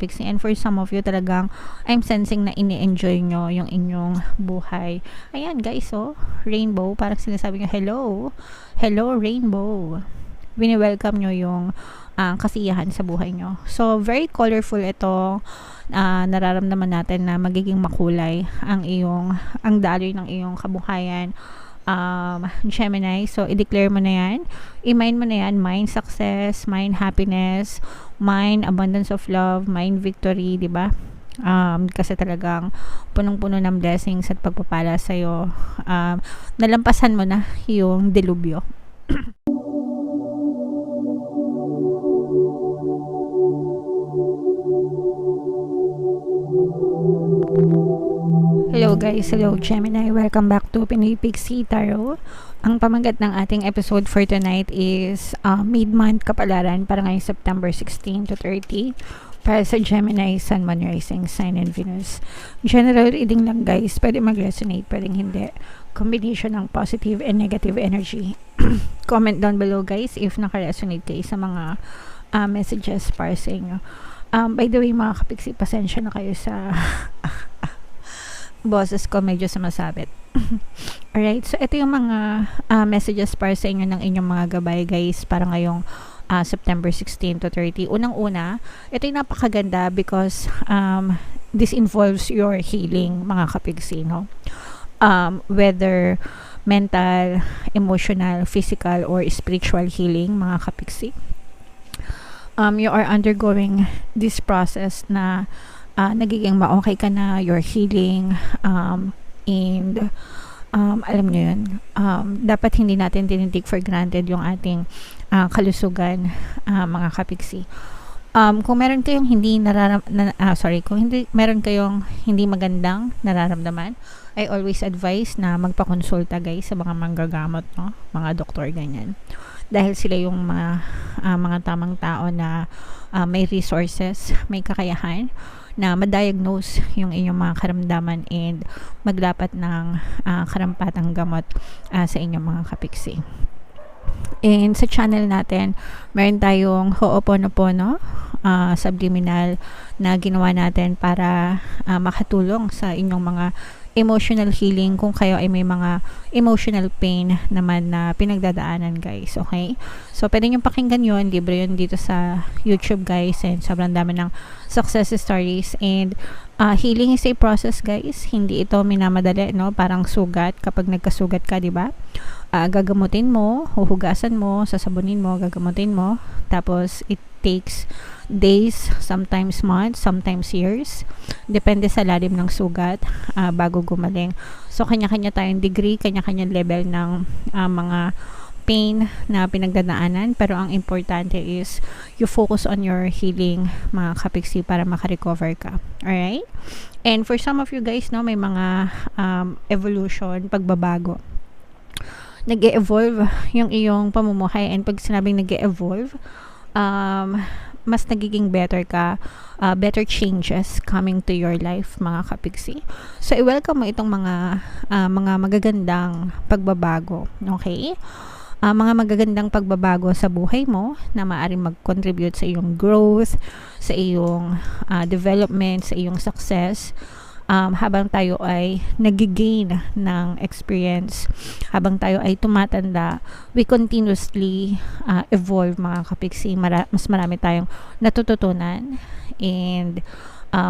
kapiksi. And for some of you talagang I'm sensing na ini-enjoy nyo yung inyong buhay. Ayan guys, oh, rainbow, parang sinasabi nyo, hello rainbow. Wini-welcome nyo yung kasiyahan sa buhay nyo. So very colorful ito. Nararamdaman natin na magiging makulay ang daloy ng iyong kabuhayan. Gemini, so i-declare mo na yan, i-mind mo na yan, mind success, mind happiness, mind abundance of love, mind victory, di ba? Kasi talagang punong-puno ng blessings at pagpapala sa'yo. Nalampasan mo na yung delubyo. Hello guys, hello Gemini, welcome back to Pinoy Pixie Tarot. Ang pamagat ng ating episode for tonight is mid-month kapalaran para ngayong September 16 to 30 para sa Gemini, Sun, Moon, Rising, Sign, and Venus. General reading lang guys, pwede mag-resonate, pwedeng hindi. Combination ng positive and negative energy. Comment down below guys if naka-resonate kayo sa mga messages para sa inyo. By the way mga kapiksi, pasensya na kayo sa boses ko, medyo sumasabit. Alright, so ito yung mga messages para sa inyo ng inyong mga gabay guys para ngayong September 16 to 30. Unang-una, ito yung napakaganda because this involves your healing mga kapigsi, no? Whether mental, emotional, physical, or spiritual healing mga kapigsi. You are undergoing this process na nagiging ma-okay ka na, you're healing, and alam nyo yun, dapat hindi natin tinitik for granted yung ating kalusugan mga kapiksi. Kung meron kayong meron kayong hindi magandang nararamdaman, I always advise na magpakonsulta guys sa mga manggagamot, no? Mga doktor ganyan. Dahil sila yung mga tamang tao na may resources, may kakayahan na ma-diagnose yung inyong mga karamdaman and magdapat ng karampatang gamot sa inyong mga kapiksi. And sa channel natin, meron tayong Ho'oponopono, subliminal na ginawa natin para makatulong sa inyong mga emotional healing kung kayo ay may mga emotional pain naman na pinagdadaanan guys, okay? So pwede nyo pakinggan yun, libre yun dito sa YouTube guys, and sobrang dami ng success stories. And healing is a process guys, hindi ito minamadali, no? Parang sugat, kapag nagkasugat ka, diba? Gagamutin mo, huhugasan mo, sasabunin mo, gagamutin mo, tapos it takes days, sometimes months, sometimes years, depende sa lalim ng sugat bago gumaling. So kanya-kanya tayong degree, kanya-kanya level ng mga pain na pinagdadaanan, pero ang importante is you focus on your healing mga kapiksi para makarecover ka. Alright? And for some of you guys, no, may mga evolution, pagbabago, nag-e-evolve yung iyong pamumuhay, and pag sinabing nag-e-evolve, mas nagiging better ka, better changes coming to your life mga kapiksi. So i-welcome mo itong mga magagandang pagbabago, okay? Mga magagandang pagbabago sa buhay mo na maaaring mag-contribute sa iyong growth, sa iyong development, sa iyong success. Habang tayo ay nagigain ng experience, habang tayo ay tumatanda, we continuously evolve mga kapiksi. Mas marami tayong natututunan, and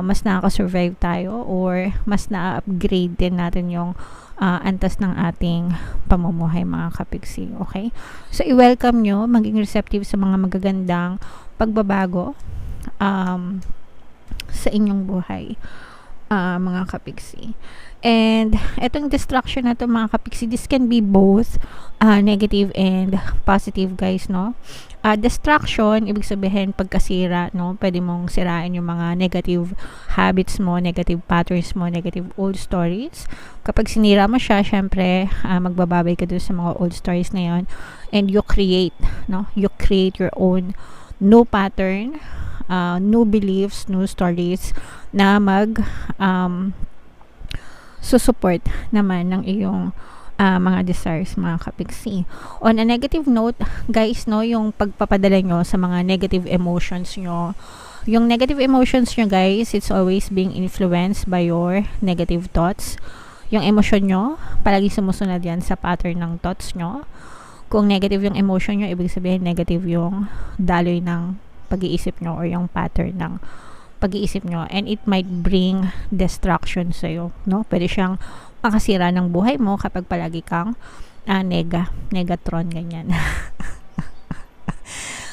mas nakaka-survive tayo, or mas na-upgrade din natin yung antas ng ating pamumuhay mga kapiksi, okay? So i-welcome nyo, maging receptive sa mga magagandang pagbabago sa inyong buhay mga kapiksi. And etong distraction na to mga kapiksi, this can be both negative and positive guys, no? Distraction, ibig sabihin pagkasira, no? Pwede mong sirain yung mga negative habits mo, negative patterns mo, negative old stories. Kapag sinira mo siya, syempre magbababay ka doon sa mga old stories na yun, and you create, no? You create your own new pattern, new beliefs, new stories na susupport naman ng iyong mga desires mga kapiksi. On a negative note guys, no, yung pagpapadala nyo sa mga negative emotions nyo, yung negative emotions nyo guys, it's always being influenced by your negative thoughts. Yung emosyon nyo, palagi sumusunod yan sa pattern ng thoughts nyo. Kung negative yung emotion nyo, ibig sabihin negative yung daloy ng pag-iisip nyo or yung pattern ng pag-iisip nyo, and it might bring destruction sa'yo, no? Pwede siyang makasira ng buhay mo kapag palagi kang negatron, ganyan.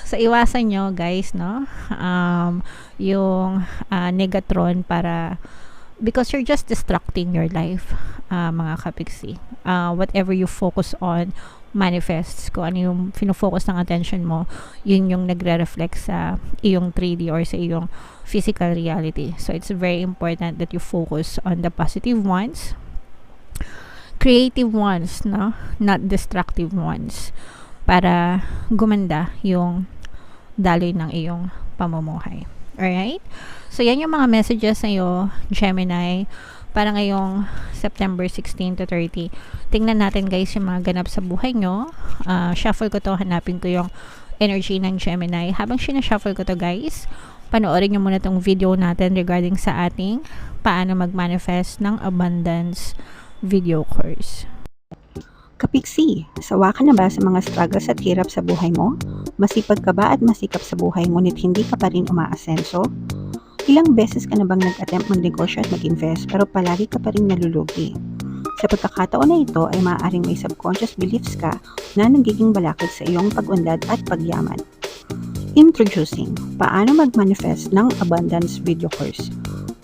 So, iwasan nyo, guys, no? Yung negatron because you're just destructing your life, mga kapiksi. Whatever you focus on, manifests. Kung ano yung pinofocus ng attention mo, yun yung nagre-reflect sa iyong 3D or sa iyong physical reality. So, it's very important that you focus on the positive ones, creative ones, no? Not destructive ones, para gumanda yung daloy ng iyong pamumuhay. Alright? So, yan yung mga messages sa'yo, Gemini, para ngayong September 16 to 30. Tingnan natin guys yung mga ganap sa buhay nyo. Shuffle ko to, hanapin ko yung energy ng Gemini. Habang sinashuffle ko to guys, panoorin nyo muna tong video natin regarding sa ating paano mag-manifest ng abundance video course. Kapiksi, sawa ka na ba sa mga struggles at hirap sa buhay mo? Masipag ka ba at masikap sa buhay ngunit hindi ka pa rin umaasenso? Ilang beses ka na bang nag-attempt magnegosyo at mag-invest pero palagi ka pa rin nalulugi? Sa pagkakataon na ito ay maaaring may subconscious beliefs ka na nagiging balakid sa iyong pag-unlad at pagyaman. Introducing, paano mag-manifest ng abundance video course.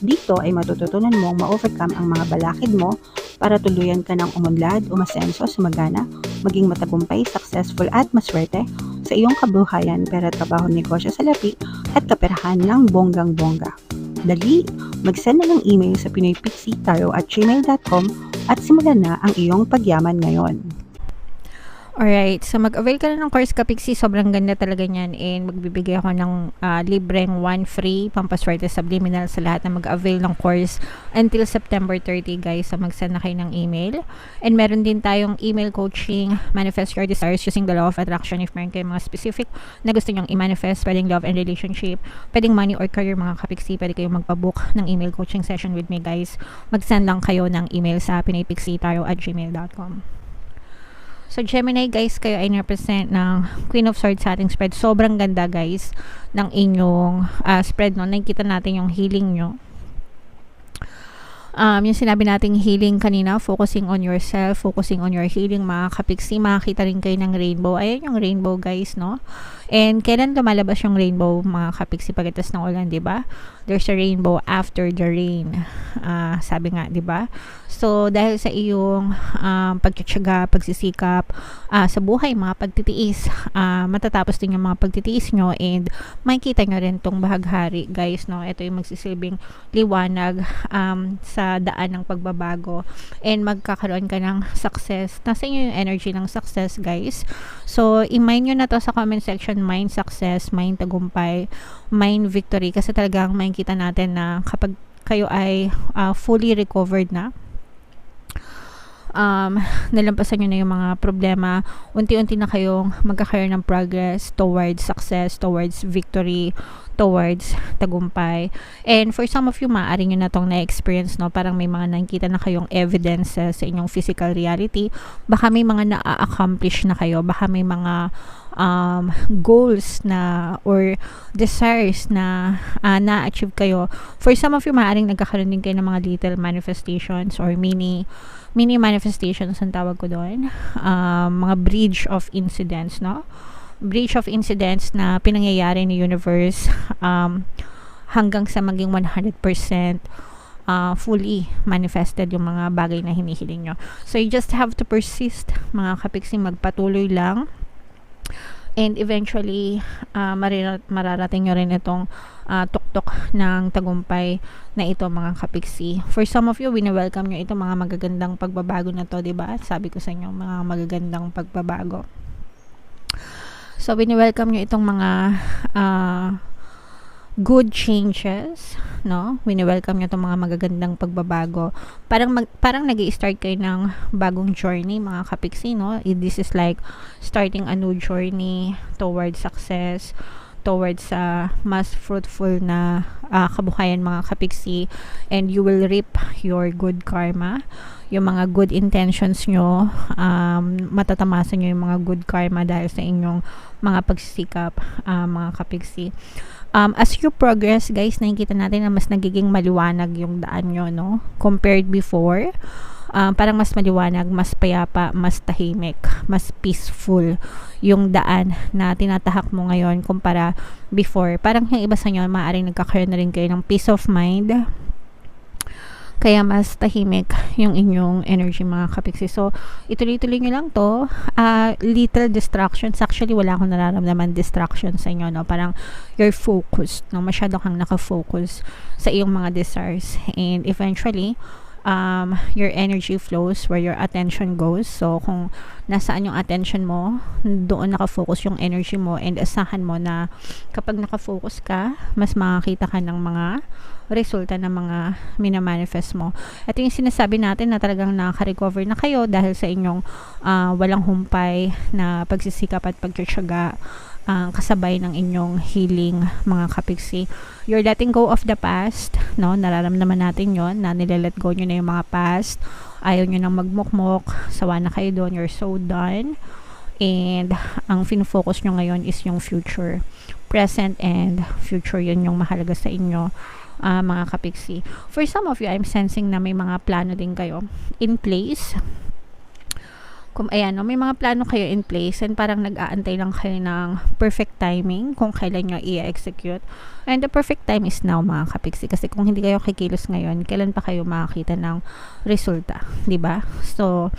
Dito ay matututunan mong ma-overcome ang mga balakid mo para tuluyan ka ng umunlad, umasenso, sumagana, maging matagumpay, successful at maswerte sa iyong kabuhayan, pera, trabaho, negosyo, salapi at kaperahan ng bonggang-bongga. Dali, mag-send na ng email sa pinoypixitaro@gmail.com at simulan na ang iyong pagyaman ngayon. Alright, so mag-avail ka na ng course Kapiksi, sobrang ganda talaga niyan, and magbibigay ako ng libreng 1 free pampaswerte subliminal sa lahat na mag-avail ng course until September 30 guys. So mag-send na kayo ng email, and meron din tayong email coaching, manifest your desires using the law of attraction. If meron kayong mga specific na gusto nyong i-manifest, pwedeng love and relationship, pwedeng money or career mga Kapiksi, pwede kayong magpabook ng email coaching session with me guys. Mag-send lang kayo ng email sa pinoypixitaro@gmail.com. So, Gemini guys, kayo ay represent ng Queen of Swords sa ating spread. Sobrang ganda guys ng inyong spread, no? Nakikita natin yung healing nyo. Yung sinabi nating healing kanina, focusing on yourself, focusing on your healing, mga Kapiksi, makakita rin kayo ng rainbow. Ayan yung rainbow guys, no? And kailan lumalabas yung rainbow, mga Kapiksi? Pagkatapos ng ulan, di ba? There's a rainbow after the rain. Sabi nga, di ba? So, dahil sa iyong pagtitiyaga, pagsisikap sa buhay, mga pagtitiis, matatapos din yung mga pagtitiis nyo, and makikita nyo rin tong bahaghari, guys, no? Ito yung magsisilbing liwanag sa daan ng pagbabago, and magkakaroon ka ng success. Nasa inyo yung energy ng success, guys. So, i-mind nyo na to sa comment section, mind success, mind tagumpay, mind victory, kasi talagang makikita natin na kapag kayo ay fully recovered na, nalampasan nyo na yung mga problema, unti-unti na kayong magkakaroon ng progress towards success, towards victory, towards tagumpay. And for some of you, maaari nyo na itong na-experience, no? Parang may mga nakikita na kayong evidence sa inyong physical reality. Baka may mga na-accomplish na kayo, baka may mga goals na or desires na na-achieve kayo. For some of you, maaaring nagkakaroon din kayo ng mga little manifestations or mini manifestations ang tawag ko doon. Mga bridge of incidents, no? Bridge of incidents na pinangyayari ni universe hanggang sa maging 100% fully manifested yung mga bagay na hinihiling nyo. So, you just have to persist, mga Kapiksi, magpatuloy lang. And eventually, mararating nyo rin itong tuktok ng tagumpay na ito, mga Kapiksi. For some of you, wini-welcome nyo ito, mga magagandang pagbabago na to, diba? Sabi ko sa inyo, mga magagandang pagbabago. So, wini-welcome nyo itong mga good changes, no? Wini-welcome nyo itong mga magagandang pagbabago. Parang nag-i-start kayo ng bagong journey, mga Kapiksi, no? This is like starting a new journey towards success, towards sa mas fruitful na kabuhayan mga kapiksi, and you will reap your good karma. Yung mga good intentions nyo, matatamasan nyo yung mga good karma dahil sa inyong mga pagsisikap, mga kapiksi. As you progress, guys, nakikita natin na mas nagiging maliwanag yung daan nyo, no? Compared before, parang mas maliwanag, mas payapa, mas tahimik, mas peaceful yung daan na tinatahak mo ngayon kumpara before. Parang yung iba sa inyo, maaaring nagkakaroon na rin kayo ng peace of mind, kaya mas tahimik yung inyong energy mga kapiksi. So, ituloy-tuloy nyo lang to. Little distractions. Actually, wala akong nararamdaman distractions sa inyo, no? Parang you're focused, no? Masyado kang nakafocus sa iyong mga desires. And eventually, your energy flows where your attention goes. So, kung nasaan yung attention mo, doon nakafocus yung energy mo, and asahan mo na kapag nakafocus ka, mas makakita ka ng mga resulta ng mga minamanifest mo. Ito yung sinasabi natin na talagang nakaka-recover na kayo dahil sa inyong walang humpay na pagsisikap at pagtsatsaga, kasabay ng inyong healing mga kapiksi. You're letting go of the past, no? Nararamdaman natin yon na nilalet go nyo na yung mga past. Ayaw nyo nang magmukmok, sawa na kayo doon, you're so done. And ang fin-focus nyo ngayon is yung future. Present and future, yun yung mahalaga sa inyo, mga kapiksi. For some of you, I'm sensing na may mga plano din kayo in place. Kung ayan, no, may mga plano kayo in place, and parang nag-aantay lang kayo ng perfect timing kung kailan nyo i-execute. And the perfect time is now mga kapiksi, kasi kung hindi kayo kikilos ngayon, kailan pa kayo makakita ng resulta, di ba? So,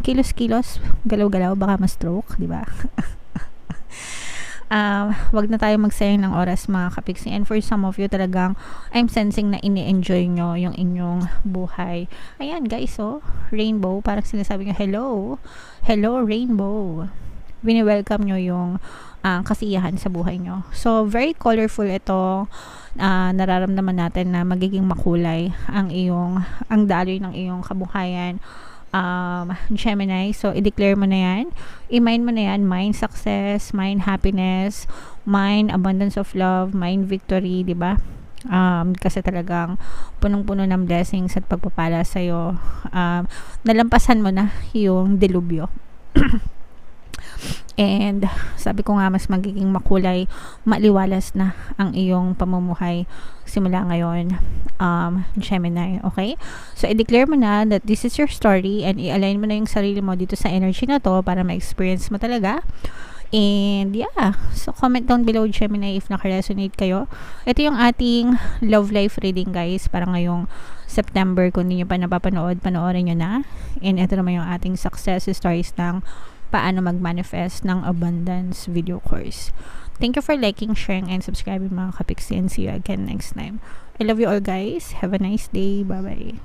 kilos-kilos, galaw-galaw, baka ma-stroke, di ba? Wag na tayo magsayang ng oras mga kapiksi. And for some of you, talagang I'm sensing na ini-enjoy nyo yung inyong buhay. Ayan guys, oh, rainbow, parang sinasabi nyo, hello rainbow. Wini-welcome nyo yung kasiyahan sa buhay nyo. So, very colorful ito. Nararamdaman natin na magiging makulay ang daloy ng iyong kabuhayan, Gemini. So, i-declare mo na yan, i-mind mo na yan, mind success, mind happiness, mind abundance of love, mind victory, di ba? Kasi talagang punong-puno ng blessings at pagpapala sa'yo. Nalampasan mo na yung delubyo. And sabi ko nga, mas magiging makulay, maliwalas na ang iyong pamumuhay simula ngayon, Gemini, okay? So, i-declare mo na that this is your story, and i-align mo na yung sarili mo dito sa energy na to para ma-experience mo talaga. And yeah, so comment down below, Gemini, if naka-resonate kayo. Ito yung ating love life reading, guys, para ngayong September. Kung hindi nyo pa napapanood, panoorin nyo na. And ito naman yung ating success stories ng paano mag-manifest ng abundance video course. Thank you for liking, sharing, and subscribing mga kapiksi, and see you again next time. I love you all, guys. Have a nice day. Bye-bye.